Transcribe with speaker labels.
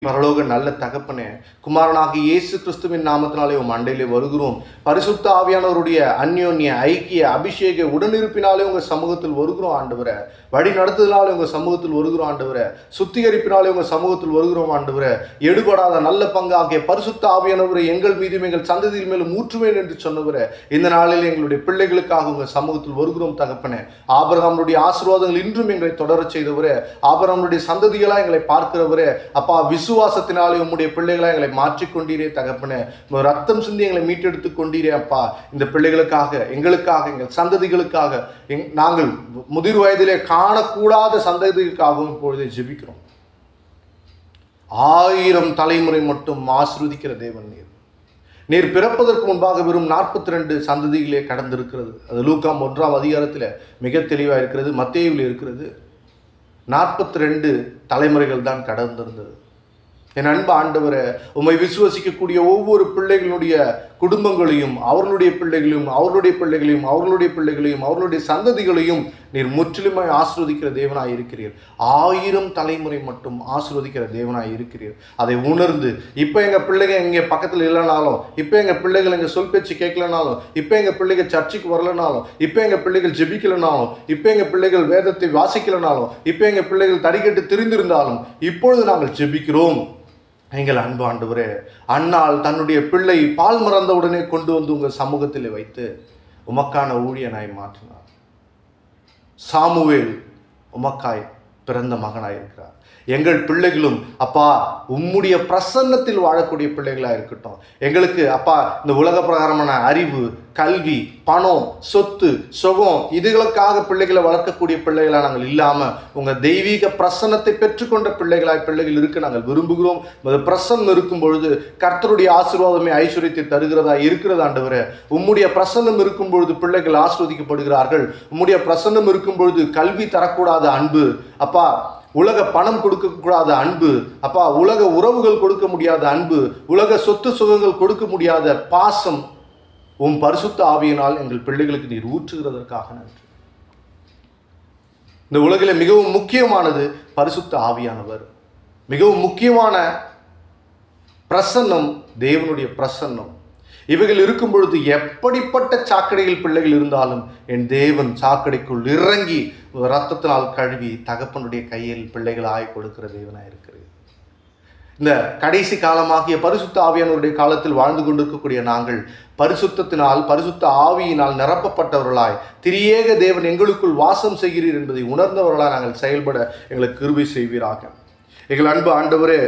Speaker 1: பரலோக நல்ல தகப்பனே, குமாரனாகிய இயேசு கிறிஸ்துவின் நாமத்தினாலே உம் அண்டையிலே வருகிறோம். பரிசுத்த ஆவியானவருடைய அந்யோன்ய ஐக்கிய அபிஷேக உடனிருப்பினாலே உங்கள் சமூகத்தில் வருகிறோம் ஆண்டவரே. வழி நடத்துதனாலே உங்கள் சமூகத்தில் வருகிறோம் ஆண்டவரே. சுத்திகரிப்பினாலே உங்கள் சமூகத்தில் வருகிறோம் ஆண்டவரே. எடுபடாத நல்ல பங்காகிய பரிசுத்த ஆவியானவரை எங்கள் மீதும் எங்கள் சந்ததியின் மேலும் ஊற்றுவேன் என்று சொன்னவரே, இந்த நாளில் எங்களுடைய பிள்ளைகளுக்காக உங்கள் சமூகத்தில் வருகிறோம் தகப்பனே. ஆபிரகாமுடைய ஆசீர்வாதங்கள் இன்றும் எங்களை தொடரச் செய்தவரே, ஆபிரகாமுடைய சந்ததிகளாக எங்களை பார்க்கிறவரே, அப்பா விசுவாசத்தினாலே உம்முடைய பிள்ளைகளாக எங்களை மாற்றிக்கொண்டீரே தகப்பனே. ரத்தம் சிந்தி எங்களை மீட்டெடுத்து கொண்டீரே அப்பா. இந்த பிள்ளைகளுக்காக, எங்களுக்காக, எங்கள் சந்ததிகளுக்காக, நாங்கள் முதிர் வயதிலே காணக்கூடாத சந்ததிகளுக்காகவும் இப்பொழுதே ஜெபிக்கிறோம். 1000 தலைமுறை மட்டும் ஆசீர்வதிக்கிற தேவன் நீர். நீர் பிறப்பதற்கு முன்பாக வெறும் 42 சந்ததிகளே கடந்திருக்கிறது. அது லூக்கா 1ஆம் அதிகாரத்தில் மிக தெளிவாக இருக்கிறது. மத்தேயுவில் இருக்கிறது. 42 தலைமுறைகள் தான் கடந்திருந்தது. என் அன்பு ஆண்டவரே, உம்மை விசுவசிக்கக்கூடிய ஒவ்வொரு பிள்ளைகளுடைய குடும்பங்களையும், அவர்களுடைய பிள்ளைகளையும், அவர்களுடைய பிள்ளைகளையும், அவர்களுடைய பிள்ளைகளையும், அவர்களுடைய சந்ததிகளையும் நீர் முற்றிலுமாய் ஆசீர்வதிக்கிற தேவனாய் இருக்கிறீர். 1000 தலைமுறை மட்டும் ஆசீர்வதிக்கிற தேவனாய் இருக்கிறீர். அதை உணர்ந்து இப்போ எங்கள் பிள்ளைங்க இங்கே பக்கத்தில் இல்லைனாலும், இப்போ எங்கள் பிள்ளைகள் எங்கள் சொல் பேச்சு கேட்கலனாலும், இப்போ எங்கள் பிள்ளைகள் சர்ச்சுக்கு வரலனாலும், இப்போ எங்கள் பிள்ளைகள் ஜெபிக்கலனாலும், இப்போ எங்கள் பிள்ளைகள் வேதத்தை வாசிக்கலனாலும், இப்போ எங்கள் பிள்ளைகள் தடிக்கட்டு திரிந்திருந்தாலும் இப்பொழுது நாங்கள் ஜெபிக்கிறோம். எங்கள் அன்பு ஆண்டவரே, அன்னாள் தன்னுடைய பிள்ளை பால் மறந்த உடனே கொண்டு வந்து உங்கள் சமூகத்தில் வைத்து உமக்கான ஊழியனாய் மாற்றினார். சாமுவேல் உமக்காய் பிறந்த மகனாய் இருக்கிறார். எங்கள் பிள்ளைகளும் அப்பா உம்முடைய பிரசன்னத்தில் வாழக்கூடிய பிள்ளைகளாக இருக்கட்டும். எங்களுக்கு அப்பா இந்த உலக பிரகாரமான அறிவு, கல்வி, பணம், சொத்து, சுகம் இதுகளுக்காக பிள்ளைகளை வளர்க்கக்கூடிய பிள்ளைகளாக நாங்கள் இல்லாமல் உங்கள் தெய்வீக பிரசன்னத்தை பெற்றுக்கொண்ட பிள்ளைகள் இருக்க நாங்கள் விரும்புகிறோம். அந்த பிரசன்னம் இருக்கும் பொழுது கர்த்தருடைய ஆசீர்வாதமே ஐஸ்வர்யத்தை தருகிறதா இருக்கிறது ஆண்டவரே. உம்முடைய பிரசன்னம் இருக்கும் பொழுது பிள்ளைகள் ஆசீர்வதிக்கப்படுகிறார்கள். உம்முடைய பிரசன்னம் இருக்கும் பொழுது கல்வி தரக்கூடாத அன்பு அப்பா, உலக பணம் கொடுக்கக்கூடாத அன்பு அப்பா, உலக உறவுகள் கொடுக்க முடியாத அன்பு, உலக சொத்து சுகங்கள் கொடுக்க முடியாத பாசம் உம் பரிசுத்த ஆவியினால் எங்கள் பிள்ளைகளுக்கு நீர் ஊற்றுகிறதற்காக நன்றி. இந்த உலகில் மிகவும் முக்கியமானது பரிசுத்த ஆவியானவர். மிகவும் முக்கியமான பிரசன்னம் தேவனுடைய பிரசன்னம். இவைகள் இருக்கும் பொழுது எப்படிப்பட்ட சாக்கடைகள் பிள்ளைகள் இருந்தாலும் என் தேவன் சாக்கடைக்குள் இறங்கி இரத்தத்தினால் கழுவி தகப்பனுடைய கையில் பிள்ளைகளாய் கொடுக்கிற தேவனாய் இருக்கிறது. இந்த கடைசி காலமாகிய பரிசுத்த ஆவியானவருடைய காலத்தில் வாழ்ந்து கொண்டிருக்கக்கூடிய நாங்கள் பரிசுத்தத்தினால், பரிசுத்த ஆவியினால் நிரப்பப்பட்டவர்களாய் திரியேக தேவன் எங்களுக்குள் வாசம் செய்கிறீர் என்பதை உணர்ந்தவர்களாய் நாங்கள் செயல்பட எங்களுக்கு கிருபை செய்வீராக. எங்கள் அன்பு ஆண்டவரே,